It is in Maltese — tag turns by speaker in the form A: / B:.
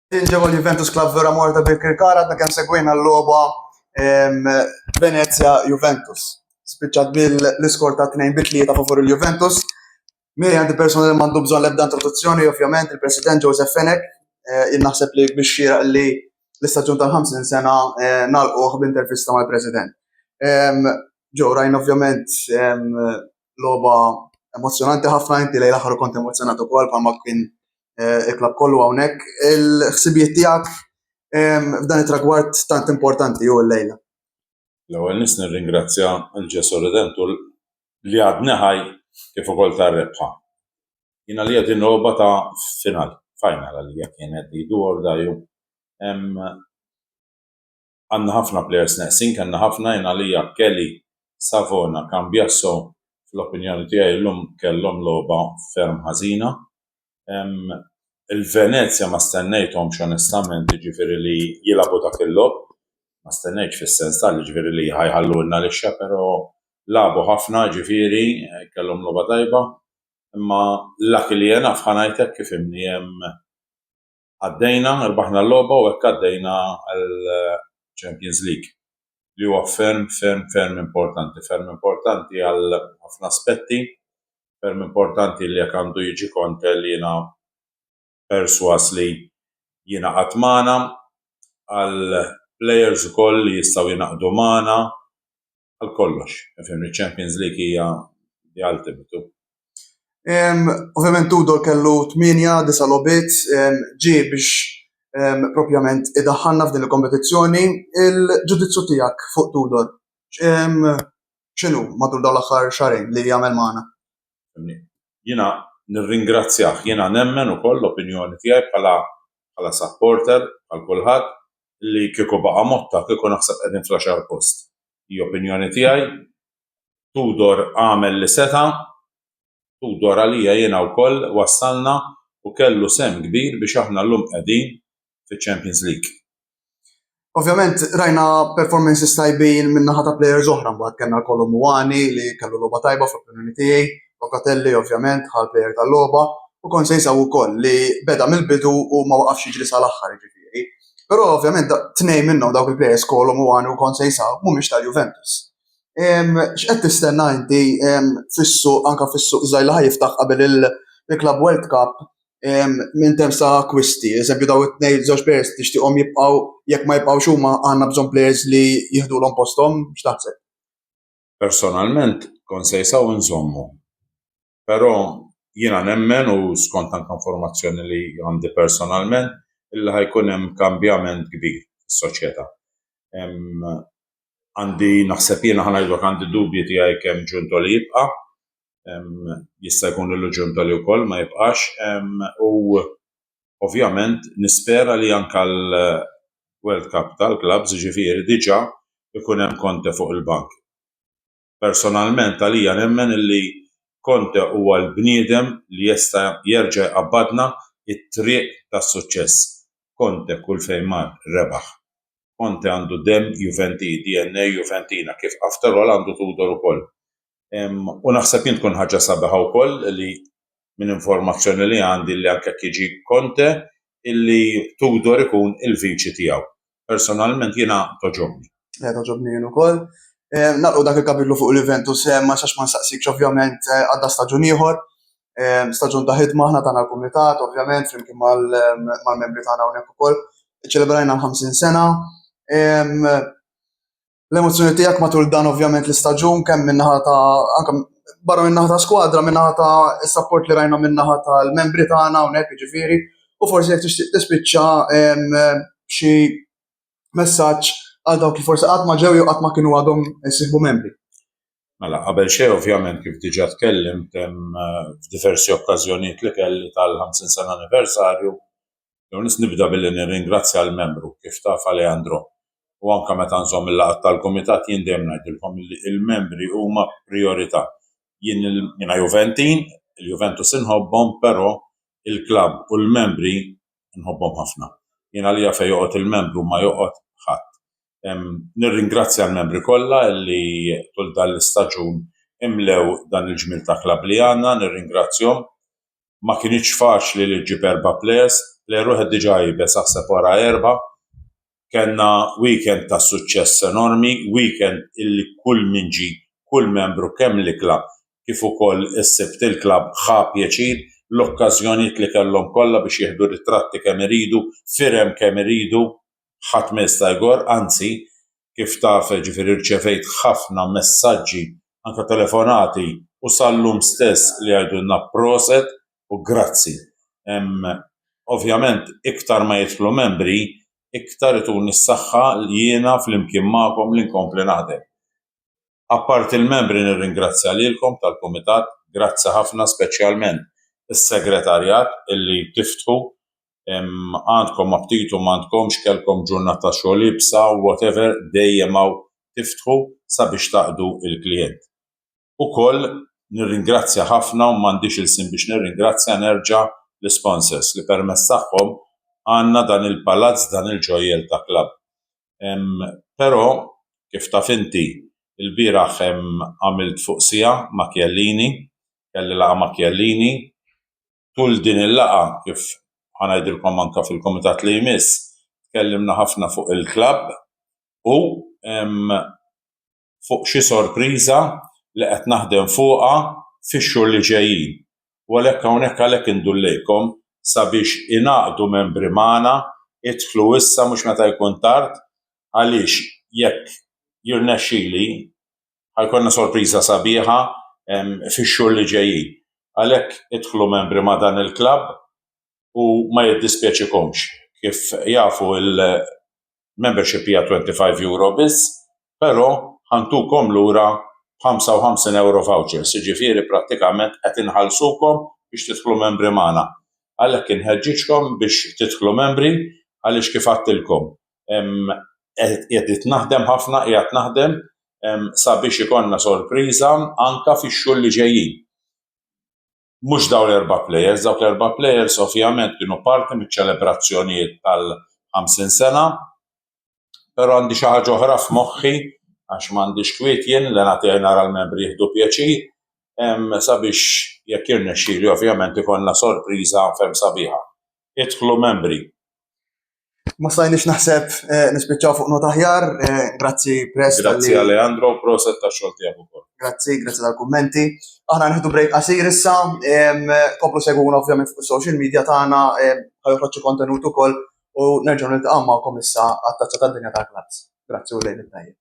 A: Ġewa Juventus Club vera morta bil-kirkara għadna kemm segwejna l-logħba Venezia Juventus. Spiċċat bil-iskor ta' 2-3 favur il-Juventus. Miri għandi persona li m'għandu bżonn l-ebda introduzzjoni, ovvjament il-President Joseph Fenek, naħseb li biex xieraq li l-istaġun tal-50 sena nagħlquh b'intervista mal-President. Ġew rajna ovvjament logħba emozjonanti ħafna, inti lejl aħħar kont emozjonat ukoll bħalma kien il-klab kollu hawnhekk. Il-ħsibijiet tiegħek f'dan it-tragward tant importanti hu l-lejla.
B: L-ewwel nirringrazzja l-Ġesu Redentur li għadna ħaj kif ukoll tar-rebħa. Jiena li din logħba ta' final għalija kienet li dur daju. Għandna ħafna plejers neqsin, kellna ħafna jiena għalija Kelly, Savona, Cambiasso fl-opinjoni tiegħi llum kellhom logħba ferm ħażina. Il-Venezia ma stennejthomx onestament jiġifieri li jilagħbu dak il-logħb, ma stennejtx fis-sens tal-jiġifieri li ħajħallulna lixxa, però lagħbu ħafna ġifieri kellhom logħba tajba, imma l-lak li jien naf ħanajtek kif imni għaddejna, rbaħna l-logħba u hekk għaddejna għall-Champions League li huwa ferm importanti għal ħafna aspetti, ferm importanti li jekk għandu jiġi Conte li jiena perswas li jiena qatt magħna għal players ukoll li jistgħu jingħaqdu magħna għal kollox. Fehmni Champions League hija the ultimate.
A: Ovvjament Tudor kellu 8-9 logħbiet ġie biex propjament idaħħalna f'din il-kompetizzjoni. Il-ġudizzju tiegħek fuq Tudor x'inhu matul dawn l-aħħar xahrejn li jagħmel magħna?
B: Jiena nirringrazzjah, jiena nemmen ukoll l-opinjoni tiegħi bħala supporter għal kulħadd li kieku baqa' Motta kieku naħseb qegħdin fl-10 post. Hi opinjoni tiegħi, Tudor għamel li seta', Tudor għalija jiena wkoll wassalna u kellu sem kbir biex aħna llum qegħdin fiċ-Champions League.
A: Ovvjament rajna performances tajbin minn naħa ta' plejers oħra, mbagħad kellna l-Kolo Muani li kellu logħba tajba fl-opinjoni tiegħi, Locatelli ovvjament bħal plejer tal-logħba u Conceição wkoll li beda mill-bidu u ma waqafx jiġri sal-aħħar ġifieri. Però ovvjament tnejn minnhom dawk il-plejers Kolo Muani u Conceição mhumiex tal-Juventus. X'qed tistenna inti fis-suq anke fis-suq żgħir li ħajjiftaħ qabel il-Club World Cup minn terms ta' akwisti, eżempju daw it-tnejn żewġ plejers tixtieqhom jibqgħu jekk ma jibqgħux huma għandna bżonn plejers li jieħdulhom posthom, x'taħseb?
B: Personalment Conceição inżommu. Però jiena nemmen u skont anke informazzjoni li għandi personalment illi ħajkun hemm kambjament kbir fis-soċjetà. Għandi naħseb jiena ħanajdlek għandi dubji tiegħi kemm Giuntoli jibqa', jista' jkun lil Giuntoli wkoll ma jibqax u ovvjament nispera li anke l-World Cup tal-clubs jiġifieri diġà ikun hemm Conte fuq il-bank. Personalment għalija nemmen illi Conte huwa l-bniedem li jista' jerġa' jqabbadna it-triq tas-suċċess. Conte kull fejn mar rebaħ. Conte għandu demm Juventini, DNA Juventina, kif after all għandu Tudor ukoll. U naħseb jien tkun ħaġa sabiħa wkoll li minn informazzjoni li għandi li anke jiġi Conte illi Tudor ikun il-viċi tiegħu. Personalment jiena toġobni.
A: Toġobni jien ukoll. Naqgħu dak il-kapitlu fuq il-Juventus ma sax ma nsaqsikx ovvjament għadda staġun ieħor, staġun ta' ħidma aħna tagħna l-kumitat ovvjament flimkien mal-membri tagħna hawnhekk ukoll. Iċċelebrajna l-50 sena. L-emozzjoni tiegħek matul dan ovvjament l-istaġun kemm min-naħa ta' anke barra min-naħa ta' skwadra, min-naħa ta' is-support li rajna min-naħa tal-membri tagħna hawnhekk jiġifieri u forsi jekk tixtieq tispiċċa xi messaġġ għal dawk li forsi qatt ma ġew jew qatt ma kienu għadhom jsieħbu membri.
B: Mela qabel xejn ovvjament kif diġà tkellimt hemm f'diversi okkażjonijiet li kelli tal-50 sena anniversarju, jew nibda billi nirringrazzja l-membru kif taf Alejandro. U anke meta nżomm il-laqgħat tal-kumitat jien dejjem ngħidilkom li l-membri huma priorità. Jiena Juventin, il-Juventus inħobbhom, però il-klabb u l-membri nħobbhom ħafna. Jiena għalija fejn joqgħod il-membru ma joqgħod ħadd. Nirringrazzja l-membri kollha li tul dan l-istaġun imlew dan il-ġmil ta' klabb li għandna, nirringrazzjahom. Ma kienx faċli li ġġib 4 players, L-eruħ diġà jibes aħseb wara erba'. Kenna weekend ta' suċċess enormi, weekend illi kull min ġie, kull membru kemm l-klabb kif ukoll is-sibt il-klabb ħa pjaċir l-okkażjonijiet li kellhom kollha biex jieħdu ritratti kemm iridu, firem kemm iridu, ħadd ma jista' jgor, anzi kif taf ġifieri rċevejt ħafna messaġġi anke telefonati u sal-lum stess li jgħidulna proset u grazzi. Ovvjament iktar ma jidħlu membri, iktar ituni s-saħħa li jiena flimkien magħkom li nkompli naħdem. Apparti il-membri nirringrazzja lilkom tal-Kumitat, grazzi ħafna speċjalment is-segretarjat illi tiftħu għandkom aptitu m'għandkomx kellkom ġurnata xogħol ibsa u whatever dejjem hawn tiftħu sabiex taqdu il-klijent. Ukoll nirringrazzja ħafna u m'għandix il-sim biex nirringrazzja nerġa' l-sponsors li permezz tagħhom għandna dan il-palazz dan il-ġojjel ta' klabb. Però kif taf inti il-bieraħ għamilt fuq sija ma' Chiellini, kelli laqgħa ma' Chiellini, tul din il-laqgħa kif ħanajdilkom anke fil-kumitat li jmiss, tkellimna ħafna fuq il-klabb u fuq xi sorpriża li qed naħdem fuqha fix-xhur li ġejjin. U għalhekk għalhekk indullejkom sabiex ingħaqdu membri magħna, idħlu issa mhux meta jkun tard għaliex jekk jirnexxieli ħajkollna sorpriża sabiħa fix-xhur li ġejjin. Għalhekk idħlu membri ma' dan il-klabb u ma jiddispjaċikomx. Kif jafu il-membership hija €25 biss, però ħantukom lura €55 vouchers, jiġifieri prattikament qed inħallsukom biex tidħlu membri magħna. Għalhekk inħeġġiġkom biex tidħlu membri għaliex kif għadtilkom qiegħed naħdem ħafna qiegħed naħdem sabiex ikollna sorpriża anke fix-xhur li ġejjin. Mhux dawn l-erba' plejers, dawk l-erba' plejers ovvjament kienu parti miċ-ċelebrazzjonijiet tal-50 sena, però għandi xi ħaġa oħra f'moħħi għax m'għandix kwiet jien li nagħti nara l-membri jieħdu pjaċir sabiex jekk jirnexxieli ovvjament ikollna sorpriża ferm sabiħa. Idħlu membri.
A: Ma stajniex naħseb nispiċċaw fuq nota aħjar, grazzi Press.
B: Grazzi Alejandro, proset tax-xogħol tiegħek ukoll.
A: Grazzi tal-kummenti. Aħna nieħdu break qasir issa, komplu segwuna ovvjament fuq is-social media tagħna, ħajħroġ kontenut ukoll u nerġgħu niltaqgħu magħkom issa għat-tazza tad-dinja tal-klabbs. Grazzi u lejl tajjeb.